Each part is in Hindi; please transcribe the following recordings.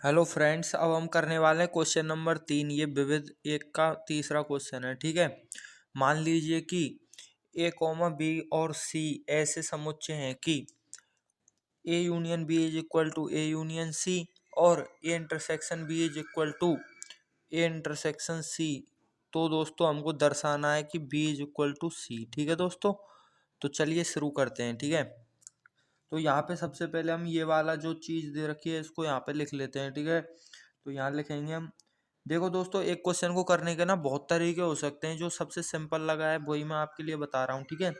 हेलो फ्रेंड्स, अब हम करने वाले हैं क्वेश्चन नंबर 3। ये विविध एक का तीसरा क्वेश्चन है। ठीक है, मान लीजिए कि ए कॉमा बी और सी ऐसे समुच्चय हैं कि A union B is equal to A union C और A intersection B is equal to A intersection C. तो दोस्तों हमको दर्शाना है कि B is equal to C. ठीक है दोस्तों, तो चलिए शुरू करते हैं। ठीक है, तो यहाँ पे सबसे पहले हम ये वाला जो चीज़ दे रखी है इसको यहाँ पे लिख लेते हैं। ठीक है, तो यहाँ लिखेंगे हम। देखो दोस्तों, एक क्वेश्चन को करने के ना बहुत तरीके हो सकते हैं। जो सबसे सिंपल लगा है वही मैं आपके लिए बता रहा हूँ। ठीक है,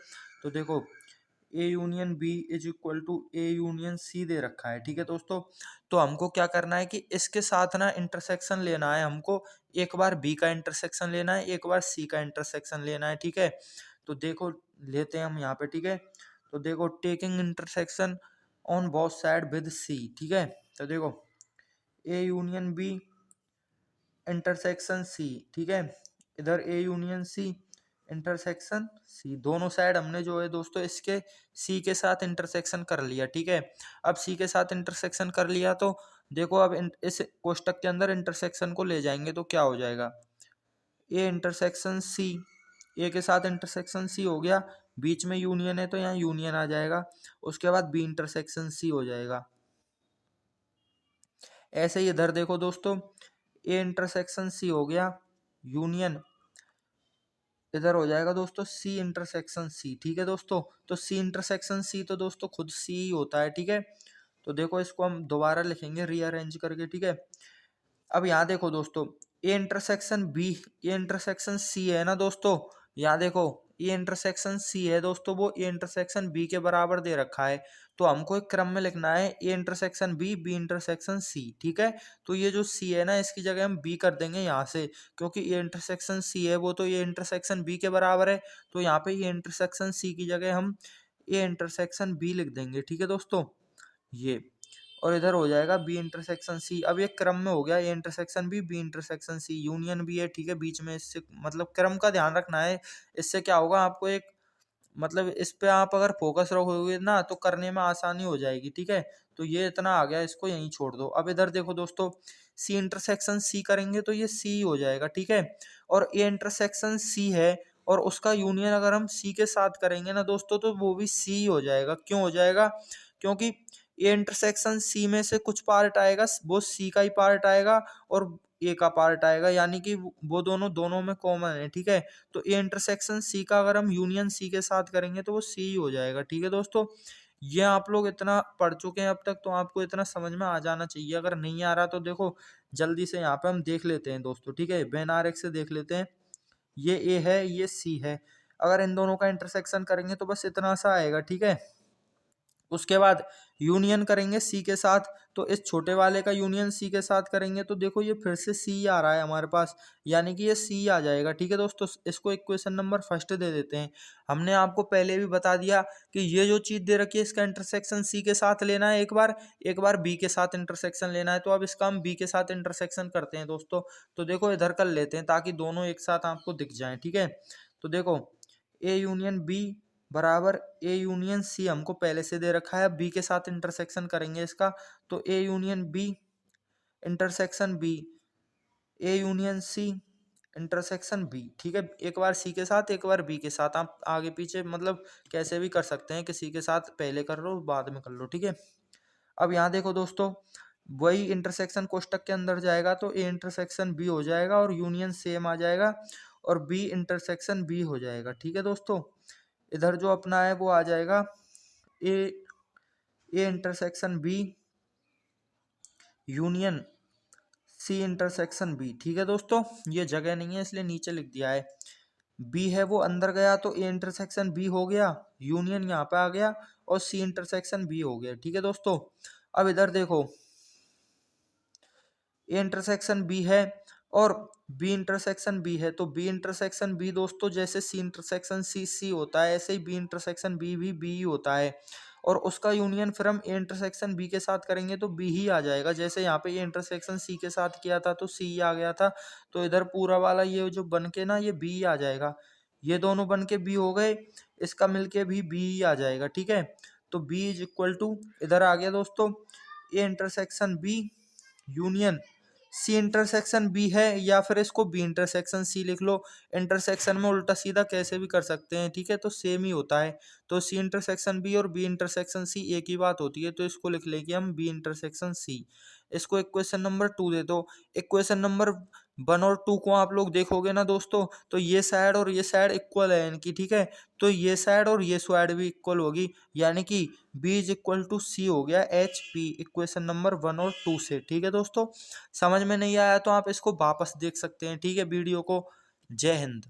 तो देखो A union B is equal to A union C दे रखा है। ठीक है दोस्तों, तो हमको क्या करना है कि इसके साथ ना इंटरसेक्शन लेना है। हमको एक बार बी का इंटरसेक्शन लेना है, एक बार सी का इंटरसेक्शन लेना है। ठीक है, तो देखो लेते हैं हम यहाँ पे। ठीक है, तो देखो taking intersection on both side with C. ठीक है, तो देखो A union B intersection C. ठीक है, इधर ए यूनियन सी इंटरसेक्शन सी, दोनों साइड हमने जो है दोस्तों इसके सी के साथ इंटरसेक्शन कर लिया। ठीक है, अब सी के साथ इंटरसेक्शन कर लिया तो देखो अब इस कोष्टक के अंदर इंटरसेक्शन को ले जाएंगे तो क्या हो जाएगा, ए इंटरसेक्शन सी, ए के साथ इंटरसेक्शन सी हो गया, बीच में यूनियन है तो यहाँ यूनियन आ जाएगा। उसके बाद बी इंटरसेक्शन सी हो जाएगा। ऐसे ही इधर देखो दोस्तों, ए इंटरसेक्शन सी हो गया, यूनियन इधर हो जाएगा दोस्तों सी इंटरसेक्शन सी। ठीक है दोस्तों, तो सी इंटरसेक्शन सी तो दोस्तों खुद सी ही होता है। ठीक है, तो देखो इसको हम दोबारा लिखेंगे रीअरेंज करके। ठीक है, अब यहाँ देखो दोस्तों, A intersection B, A intersection C है ना दोस्तों। यहाँ देखो ए इंटरसेक्शन सी है दोस्तों, वो ए इंटरसेक्शन बी के बराबर दे रखा है। तो हमको एक क्रम में लिखना है A intersection B, B intersection C. ठीक है, तो ये जो सी है ना इसकी जगह हम बी कर देंगे यहाँ से, क्योंकि ए इंटरसेक्शन सी है वो तो ए इंटरसेक्शन बी के बराबर है। तो यहाँ पे ए इंटरसेक्शन सी की जगह हम ए इंटरसेक्शन बी लिख देंगे। ठीक है दोस्तों, ये और इधर हो जाएगा बी इंटरसेक्शन सी। अब ये क्रम में हो गया, A intersection B, B intersection C, union भी है। ठीक है, बीच में इससे मतलब क्रम का ध्यान रखना है। इससे क्या होगा आपको एक मतलब इस पे आप अगर फोकस रखोगे ना तो करने में आसानी हो जाएगी। ठीक है, तो ये इतना आ गया, इसको यहीं छोड़ दो। अब इधर देखो दोस्तों, सी इंटरसेक्शन सी करेंगे तो ये सी हो जाएगा। ठीक है, और ए इंटरसेक्शन सी है और उसका यूनियन अगर हम सी के साथ करेंगे ना दोस्तों तो वो भी सी हो जाएगा। क्यों हो जाएगा, क्योंकि ए इंटरसेक्शन सी में से कुछ पार्ट आएगा वो सी का ही पार्ट आएगा और ए का पार्ट आएगा, यानी कि वो दोनों दोनों में कॉमन है। ठीक है, तो ए इंटरसेक्शन सी का अगर हम यूनियन सी के साथ करेंगे तो वो सी ही हो जाएगा। ठीक है दोस्तों, ये आप लोग इतना पढ़ चुके हैं अब तक तो आपको इतना समझ में आ जाना चाहिए। अगर नहीं आ रहा तो देखो जल्दी से यहाँ पे हम देख लेते हैं दोस्तों। ठीक है, बेन आरेख से देख लेते हैं। ये ए है, ये सी है, अगर इन दोनों का इंटरसेक्शन करेंगे तो बस इतना सा आएगा। ठीक है, उसके बाद यूनियन करेंगे सी के साथ, तो इस छोटे वाले का यूनियन सी के साथ करेंगे तो देखो ये फिर से सी आ रहा है हमारे पास, यानी कि ये सी आ जाएगा। ठीक है दोस्तों, इसको इक्वेशन नंबर फर्स्ट दे देते हैं। हमने आपको पहले भी बता दिया कि ये जो चीज दे रखी है इसका इंटरसेक्शन सी के साथ लेना है एक बार, एक बार बी के साथ इंटरसेक्शन लेना है। तो अब इसका हम बी के साथ इंटरसेक्शन करते हैं दोस्तों। तो देखो इधर कर लेते हैं ताकि दोनों एक साथ आपको दिख जाए। ठीक है, तो देखो ए यूनियन बी बराबर ए यूनियन सी हमको पहले से दे रखा है। बी के साथ इंटरसेक्शन करेंगे इसका, तो A union B intersection B, A union C intersection B. ठीक है, एक बार सी के साथ एक बार बी के साथ, आप आगे पीछे मतलब कैसे भी कर सकते हैं, किसी के साथ पहले कर लो बाद में कर लो। ठीक है, अब यहाँ देखो दोस्तों, वही इंटरसेक्शन कोष्टक के अंदर जाएगा तो ए इंटरसेक्शन बी हो जाएगा और यूनियन सेम आ जाएगा और बी इंटरसेक्शन बी हो जाएगा। ठीक है दोस्तों, इधर जो अपना है वो आ जाएगा A, A intersection B union C intersection B. ठीक है दोस्तों, ये जगह नहीं है इसलिए नीचे लिख दिया है। बी है वो अंदर गया तो ए इंटरसेक्शन बी हो गया, यूनियन यहाँ पे आ गया और सी इंटरसेक्शन बी हो गया। ठीक है दोस्तों, अब इधर देखो ए इंटरसेक्शन बी है और बी इंटरसेक्शन बी है, तो बी इंटरसेक्शन बी दोस्तों जैसे सी इंटरसेक्शन सी सी होता है ऐसे ही बी इंटरसेक्शन बी भी बी ही होता है। और उसका यूनियन फिर हम ए इंटरसेक्शन बी के साथ करेंगे तो बी ही आ जाएगा। जैसे यहाँ पे ये इंटरसेक्शन सी के साथ किया था तो सी आ गया था, तो इधर पूरा वाला ये जो बन के ना ये बी आ जाएगा। ये दोनों बन के बी हो गए, इसका मिलके भी बी आ जाएगा। ठीक है, तो बी इज इक्वल टू इधर आ गया दोस्तों A intersection B union C intersection B है, या फिर इसको बी इंटरसेक्शन सी लिख लो। इंटरसेक्शन में उल्टा सीधा कैसे भी कर सकते हैं, ठीक है, तो सेम ही होता है। तो सी इंटरसेक्शन बी और बी इंटरसेक्शन सी एक ही बात होती है, तो इसको लिख लेंगे हम बी इंटरसेक्शन सी। इसको इक्वेशन नंबर 2 दे दो। इक्वेशन नंबर 1 और 2 को आप लोग देखोगे ना दोस्तों, तो ये साइड और ये साइड इक्वल है इनकी, ठीक है, तो ये साइड और ये साइड भी इक्वल होगी, यानी कि बी इज इक्वल टू सी हो गया एच पी, इक्वेशन नंबर 1 और 2 से। ठीक है दोस्तों, समझ में नहीं आया तो आप इसको वापस देख सकते हैं, ठीक है, वीडियो को। जय हिंद।